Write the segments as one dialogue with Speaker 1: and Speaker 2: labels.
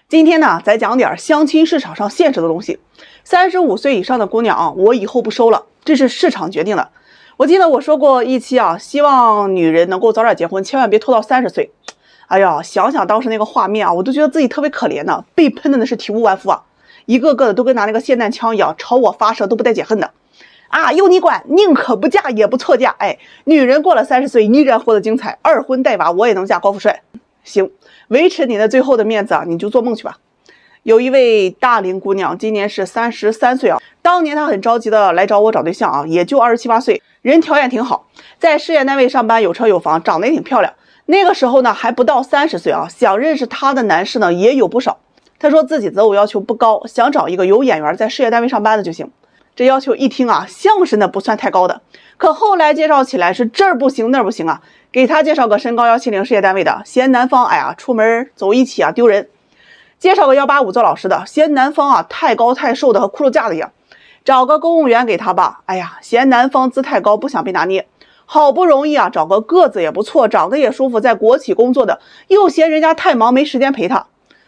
Speaker 1: 今天呢，咱讲点相亲市场上现实的东西。35岁以上的姑娘啊，我以后不收了，这是市场决定的。我记得我说过一期啊，希望女人能够早点结婚，千万别拖到30岁。哎呀，想想当时那个画面啊，我都觉得自己特别可怜呢，被喷的那是体无完肤啊，一个个的都跟拿那个霰弹枪一样，朝我发射，都不带解恨的。啊，有你管，宁可不嫁也不错嫁。哎，女人过了30岁依然活得精彩，二婚带娃我也能嫁高富帅。行，维持你的最后的面子啊，你就做梦去吧。有一位大龄姑娘，今年是33岁啊。当年她很着急的来找我找对象啊，也就27、28岁，人条件挺好，在事业单位上班，有车有房，长得也挺漂亮。那个时候呢，还不到30岁啊，想认识她的男士呢也有不少。她说自己择偶要求不高，想找一个有眼缘，在事业单位上班的就行。这要求一听啊，像是那不算太高的，可后来介绍起来是这儿不行那儿不行啊。给他介绍个身高170事业单位的，嫌男方哎呀出门走一起啊丢人；介绍个185做老师的，嫌男方啊太高太瘦的和骷髅架子一样；找个公务员给他吧，哎呀嫌男方姿态高不想被拿捏；好不容易啊找个个子也不错，长得也舒服，在国企工作的，又嫌人家太忙没时间陪他。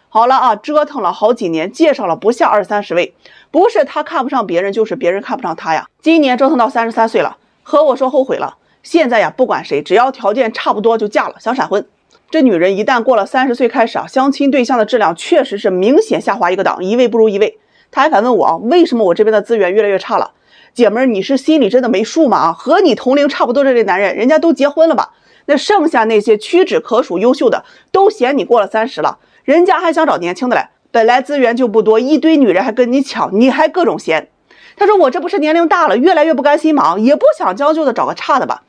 Speaker 1: 好了啊，折腾了好几年，介绍了不下20、30位，不是他看不上别人，就是别人看不上他呀。今年折腾到33岁了，和我说后悔了。现在呀，不管谁，只要条件差不多就嫁了，想闪婚。这女人一旦过了30岁开始啊，相亲对象的质量确实是明显下滑一个档，一位不如一位。她还反问我啊，为什么我这边的资源越来越差了？姐们儿，你是心里真的没数吗？啊，和你同龄差不多这类男人，人家都结婚了吧？那剩下那些屈指可数优秀的，都嫌你过了30了，人家还想找年轻的来。本来资源就不多，一堆女人还跟你抢，你还各种嫌。她说我这不是年龄大了，越来越不甘心嘛，也不想将就的找个差的吧。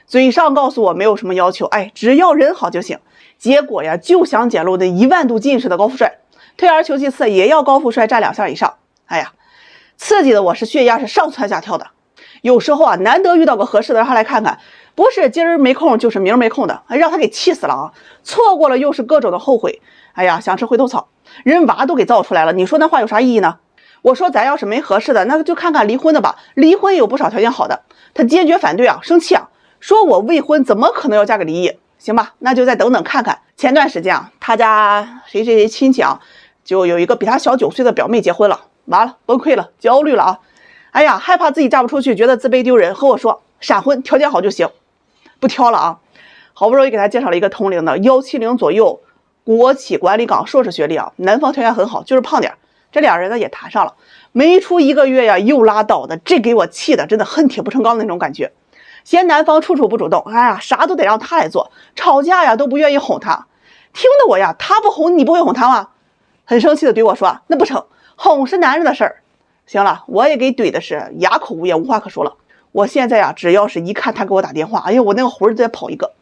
Speaker 1: 嘴上告诉我没有什么要求，哎，只要人好就行。结果呀，就想捡漏那1万度近视的高富帅，退而求其次，也要高富帅占2项以上。哎呀，刺激的我是血压是上蹿下跳的。有时候啊，难得遇到个合适的，让他来看看，不是今儿没空就是明儿没空的，让他给气死了啊！错过了又是各种的后悔。哎呀，想吃回头草，人娃都给造出来了，你说那话有啥意义呢？我说咱要是没合适的，那就看看离婚的吧，离婚有不少条件好的。他坚决反对啊，生气啊，说我未婚怎么可能要嫁给离异？行吧，那就再等等看看。前段时间啊，他家谁亲戚啊，就有一个比他小9岁的表妹结婚了，完了崩溃了，焦虑了啊！哎呀，害怕自己嫁不出去，觉得自卑丢人，和我说闪婚，条件好就行，不挑了啊！好不容易给他介绍了一个同龄的170左右，国企管理岗硕士学历啊，男方条件很好，就是胖点。这俩人呢也谈上了，没出1个月呀，又拉倒的，这给我气的，真的恨铁不成钢的那种感觉。嫌男方处处不主动，哎呀，啥都得让他来做，吵架呀都不愿意哄他，听得我呀，他不哄你不会哄他吗？很生气的对我说，那不成，哄是男人的事儿。行了，我也给怼的是哑口无言，无话可说了。我现在呀，只要是一看他给我打电话，哎呀，我那个魂儿在跑一个。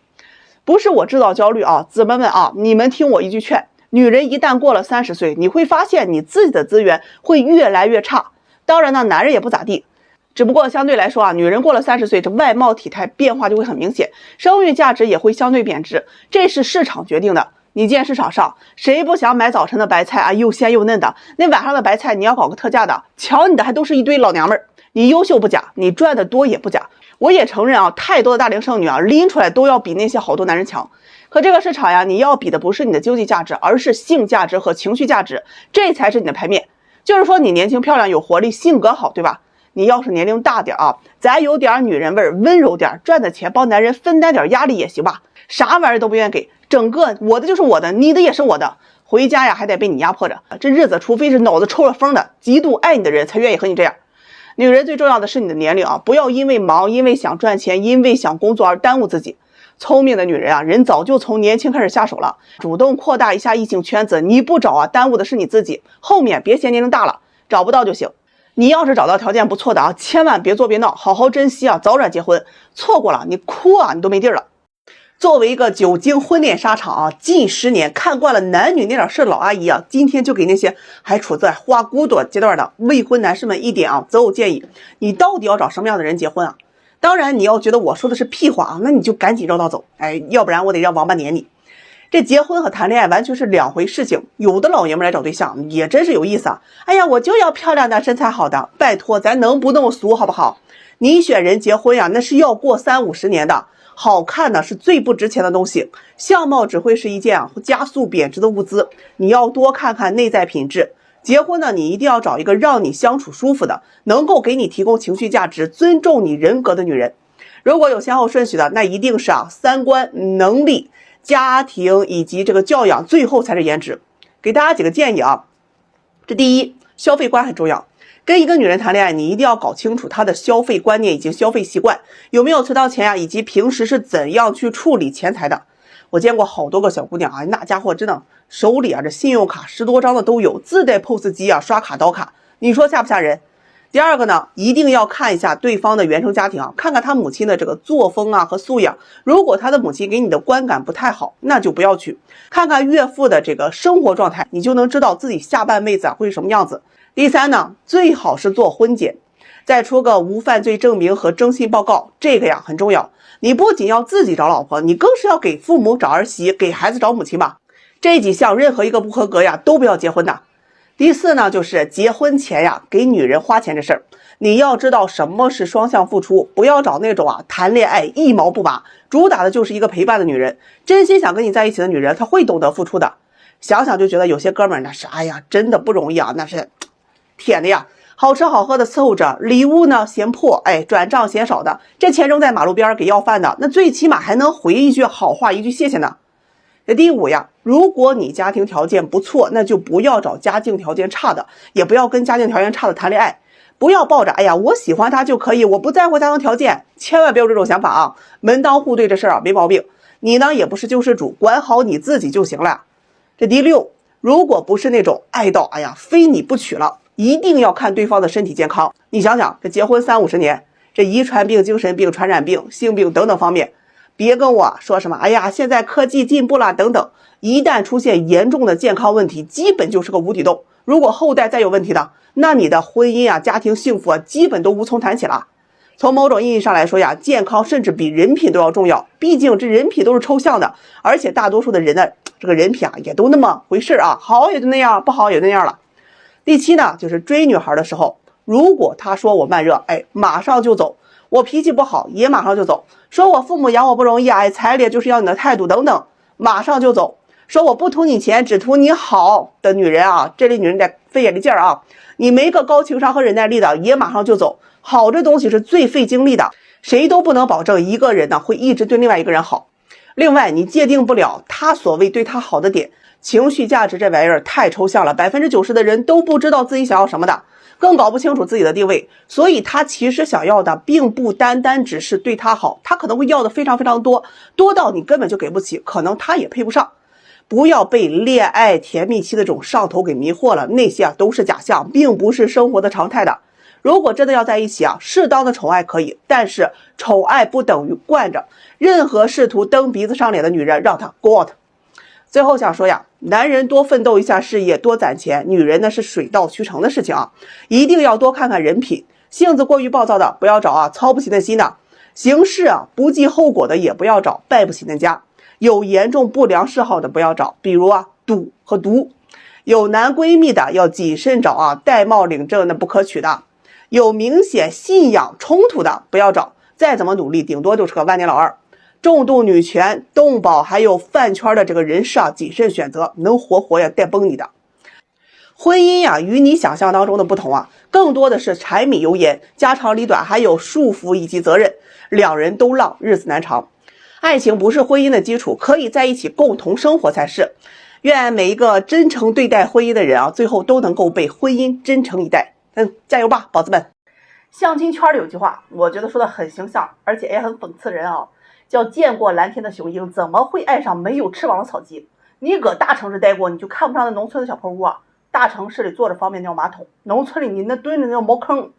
Speaker 1: 不是我制造焦虑啊，姊妹们啊，你们听我一句劝，女人一旦过了30岁，你会发现你自己的资源会越来越差。当然呢，男人也不咋地，只不过相对来说啊，女人过了30岁，这外貌体态变化就会很明显，生育价值也会相对贬值，这是市场决定的。你见市场上谁不想买早晨的白菜啊，又鲜又嫩的，那晚上的白菜你要搞个特价的，瞧你的还都是一堆老娘们儿。你优秀不假，你赚的多也不假。我也承认啊，太多的大龄剩女啊，拎出来都要比那些好多男人强。可这个市场呀，你要比的不是你的经济价值，而是性价值和情绪价值，这才是你的牌面。就是说你年轻漂亮有活力，性格好，对吧？你要是年龄大点啊，咱有点女人味儿，温柔点，赚的钱帮男人分担点压力也行吧。啥玩意儿都不愿意给，整个我的就是我的，你的也是我的，回家呀还得被你压迫着。这日子除非是脑子抽了风的，极度爱你的人才愿意和你这样。女人最重要的是你的年龄啊，不要因为忙，因为想赚钱，因为想工作而耽误自己。聪明的女人啊，人早就从年轻开始下手了，主动扩大一下异性圈子。你不找啊，耽误的是你自己。后面别嫌年龄大了，找不到就行。你要是找到条件不错的啊，千万别作别闹，好好珍惜啊，早点结婚。错过了你哭啊，你都没地儿了。作为一个久经婚恋沙场啊，近10年看惯了男女那点事的老阿姨啊，今天就给那些还处在花骨朵阶段的未婚男士们一点啊择偶建议。你到底要找什么样的人结婚啊？当然你要觉得我说的是屁话啊，那你就赶紧绕道走，哎，要不然我得让王八撵你。这结婚和谈恋爱完全是2回事情。有的老爷们来找对象也真是有意思啊，哎呀，我就要漂亮的身材好的，拜托咱能不那么俗好不好？你选人结婚呀，那是要过30、50年的，好看呢是最不值钱的东西，相貌只会是一件加速贬值的物资。你要多看看内在品质。结婚呢，你一定要找一个让你相处舒服的，能够给你提供情绪价值、尊重你人格的女人。如果有先后顺序的，那一定是三观、能力、家庭以及这个教养，最后才是颜值。给大家几个建议啊。这第一，消费观很重要。跟一个女人谈恋爱，你一定要搞清楚她的消费观念以及消费习惯，有没有存到钱以及平时是怎样去处理钱财的。我见过好多个小姑娘那家伙真的手里这信用卡10多张的都有，自带 POS 机刷卡刀卡，你说吓不吓人？第二个呢，一定要看一下对方的原生家庭看看他母亲的这个作风和素养。如果他的母亲给你的观感不太好，那就不要去。看看岳父的这个生活状态，你就能知道自己下半辈子会是什么样子。第三呢，最好是做婚检，再出个无犯罪证明和征信报告，这个很重要。你不仅要自己找老婆，你更是要给父母找儿媳，给孩子找母亲吧。这几项任何一个不合格都不要结婚的。第四呢，就是结婚前给女人花钱这事儿，你要知道什么是双向付出，不要找那种谈恋爱一毛不拔，主打的就是一个陪伴的女人。真心想跟你在一起的女人，她会懂得付出的。想想就觉得有些哥们儿那是真的不容易那是天的呀，好吃好喝的伺候着，礼物呢嫌破，转账嫌少的，这钱扔在马路边给要饭的，那最起码还能回一句好话，一句谢谢呢。第五如果你家庭条件不错，那就不要找家境条件差的，也不要跟家境条件差的谈恋爱。不要抱着我喜欢他就可以，我不在乎家庭条件，千万别有这种想法门当户对这事儿没毛病。你呢也不是救世主，管好你自己就行了。这第六，如果不是那种爱到非你不娶了，一定要看对方的身体健康。你想想，这结婚30-50年，这遗传病、精神病、传染病、性病等等方面，别跟我说什么现在科技进步了等等，一旦出现严重的健康问题，基本就是个无底洞。如果后代再有问题的，那你的婚姻家庭幸福基本都无从谈起了。从某种意义上来说健康甚至比人品都要重要，毕竟这人品都是抽象的，而且大多数的人的这个人品也都那么回事好也就那样，不好也就那样了。第七呢，就是追女孩的时候，如果她说我慢热，马上就走；我脾气不好，也马上就走；说我父母养我不容易，彩礼就是要你的态度等等，马上就走；说我不图你钱，只图你好的女人这类女人得费眼力劲儿你没个高情商和忍耐力的，也马上就走。好这东西是最费精力的，谁都不能保证一个人会一直对另外一个人好。另外，你界定不了他所谓对他好的点。情绪价值这玩意儿太抽象了，90%的人都不知道自己想要什么的，更搞不清楚自己的定位。所以他其实想要的并不单单只是对他好，他可能会要的非常非常多，多到你根本就给不起，可能他也配不上。不要被恋爱甜蜜期的这种上头给迷惑了，那些都是假象，并不是生活的常态的。如果真的要在一起适当的宠爱可以，但是宠爱不等于惯着。任何试图蹬鼻子上脸的女人，让她 go out。最后想说男人多奋斗一下事业，多攒钱，女人呢是水到渠成的事情一定要多看看人品。性子过于暴躁的不要找操不起的心的，行事不计后果的也不要找，败不起人家。有严重不良嗜好的不要找，比如赌和毒。有男闺蜜的要谨慎找戴帽领证那不可取的。有明显信仰冲突的不要找，再怎么努力顶多就是个万年老二。重度女权、动保还有饭圈的这个人士谨慎选择，能活带崩你的。婚姻与你想象当中的不同更多的是柴米油盐、家长里短，还有束缚以及责任，两人都浪，日子难长。爱情不是婚姻的基础，可以在一起共同生活才是。愿每一个真诚对待婚姻的人最后都能够被婚姻真诚以待。加油吧，宝子们！相亲圈里有句话，我觉得说的很形象，而且也很讽刺人叫见过蓝天的雄鹰，怎么会爱上没有翅膀的草鸡？你搁大城市待过，你就看不上那农村的小破屋大城市里坐着方便尿马桶，农村里你那蹲着那叫茅坑，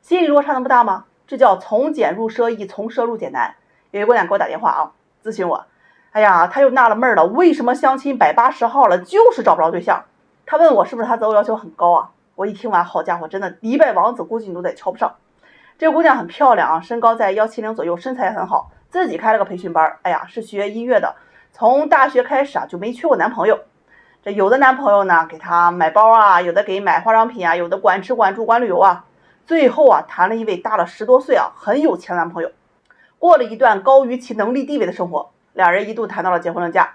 Speaker 1: 心理落差那么大吗？这叫从俭入奢易，从奢入俭难。有一姑娘给我打电话咨询我，她又纳了闷了，为什么相亲180号了，就是找不着对象？她问我是不是她择偶要求很高我一听完，好家伙，真的迪拜王子估计你都得瞧不上。这个姑娘很漂亮身高在170左右，身材很好，自己开了个培训班，是学音乐的，从大学开始就没缺过男朋友。这有的男朋友呢给她买包有的给买化妆品有的管吃管住管旅游最后谈了一位大了10多岁很有钱的男朋友。过了一段高于其能力地位的生活。两人一度谈到了结婚成家，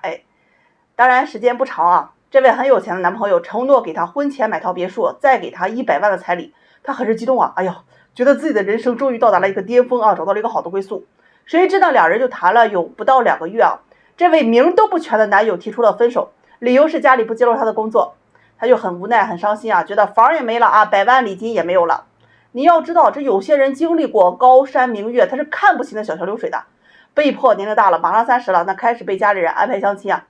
Speaker 1: 当然时间不长啊。这位很有钱的男朋友承诺给她婚前买套别墅，再给她100万的彩礼，她很是激动啊，觉得自己的人生终于到达了一个巅峰啊，找到了一个好的归宿。谁知道两人就谈了有不到2个月啊，这位名都不全的男友提出了分手，理由是家里不接受他的工作。她就很无奈很伤心啊，觉得房也没了啊，100万礼金也没有了。你要知道，这有些人经历过高山明月，他是看不起那小桥流水的，被迫年龄大了，马上30了，那开始被家里人安排相亲啊，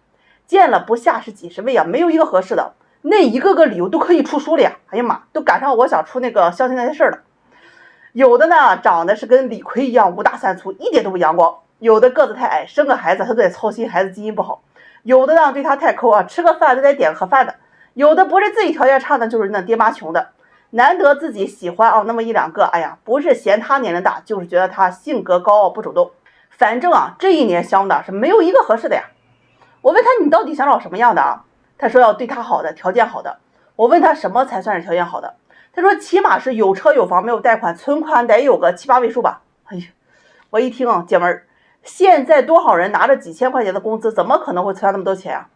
Speaker 1: 见了不下是几十位啊，没有一个合适的，那一个个理由都可以出书了呀！哎呀妈，都赶上我想出那个相亲那些事儿了。有的呢长得是跟李逵一样5大3粗，一点都不阳光；有的个子太矮，生个孩子他都得操心孩子基因不好；有的呢对他太抠啊，吃个饭都得点个盒饭的；有的不是自己条件差呢，就是那爹妈穷的。难得自己喜欢那么1、2个，不是嫌他年龄大，就是觉得他性格高傲不主动。反正这一年相的是没有一个合适的呀。我问他你到底想找什么样的啊？他说要对他好的，条件好的。我问他什么才算是条件好的？他说起码是有车有房没有贷款，存款得有个7、8位数吧。我一听姐们儿，现在多少人拿着几千块钱的工资，怎么可能会存下那么多钱呀？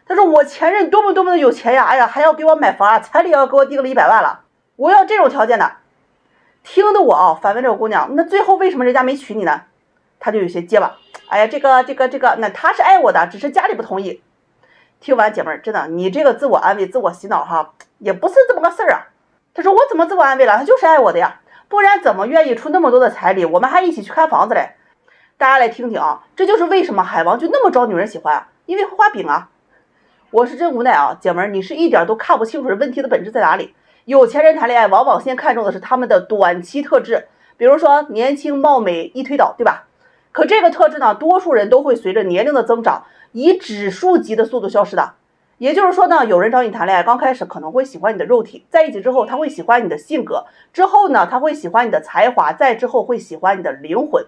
Speaker 1: 他说我前任多么的有钱呀，还要给我买房啊，彩礼要给我定了100万了。我要这种条件的。听得我反问这个姑娘，那最后为什么人家没娶你呢？她就有些结巴，这个，那他是爱我的，只是家里不同意。听完姐妹儿，真的，你这个自我安慰、自我洗脑也不是这么个事儿啊。她说我怎么自我安慰了？他就是爱我的呀，不然怎么愿意出那么多的彩礼？我们还一起去看房子嘞。大家来听听啊，这就是为什么海王就那么招女人喜欢因为会画饼啊。我是真无奈啊，姐妹儿，你是一点都看不清楚问题的本质在哪里。有钱人谈恋爱往往先看重的是他们的短期特质，比如说年轻貌美一推倒，对吧？可这个特质呢，多数人都会随着年龄的增长以指数级的速度消失的。也就是说呢，有人找你谈恋爱，刚开始可能会喜欢你的肉体，在一起之后他会喜欢你的性格，之后呢他会喜欢你的才华，再之后会喜欢你的灵魂。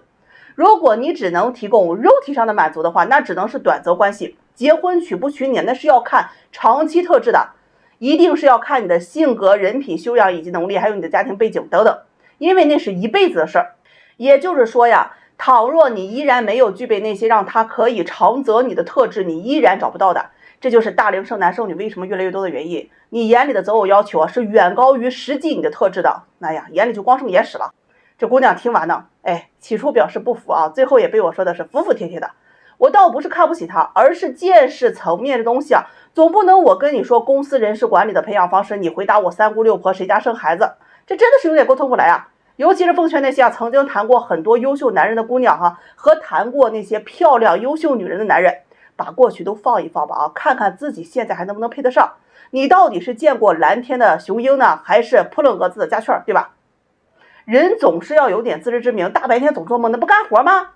Speaker 1: 如果你只能提供肉体上的满足的话，那只能是短则关系，结婚娶不娶你那是要看长期特质的，一定是要看你的性格、人品、修养以及能力，还有你的家庭背景等等，因为那是一辈子的事儿。也就是说呀，倘若你依然没有具备那些让他可以长择你的特质，你依然找不到的。这就是大龄剩男剩女为什么越来越多的原因。你眼里的择偶要求是远高于实际你的特质的，眼里就光剩野屎了。这姑娘听完呢，起初表示不服啊，最后也被我说的是服服帖帖的。我倒不是看不起她，而是见识层面的东西总不能我跟你说公司人事管理的培养方式，你回答我3姑6婆谁家生孩子，这真的是有点沟通不来啊。尤其是奉劝那些曾经谈过很多优秀男人的姑娘和谈过那些漂亮优秀女人的男人，把过去都放一放吧看看自己现在还能不能配得上。你到底是见过蓝天的雄鹰呢，还是扑棱蛾子的家雀，对吧？人总是要有点自知之明，大白天总做梦，那不干活吗？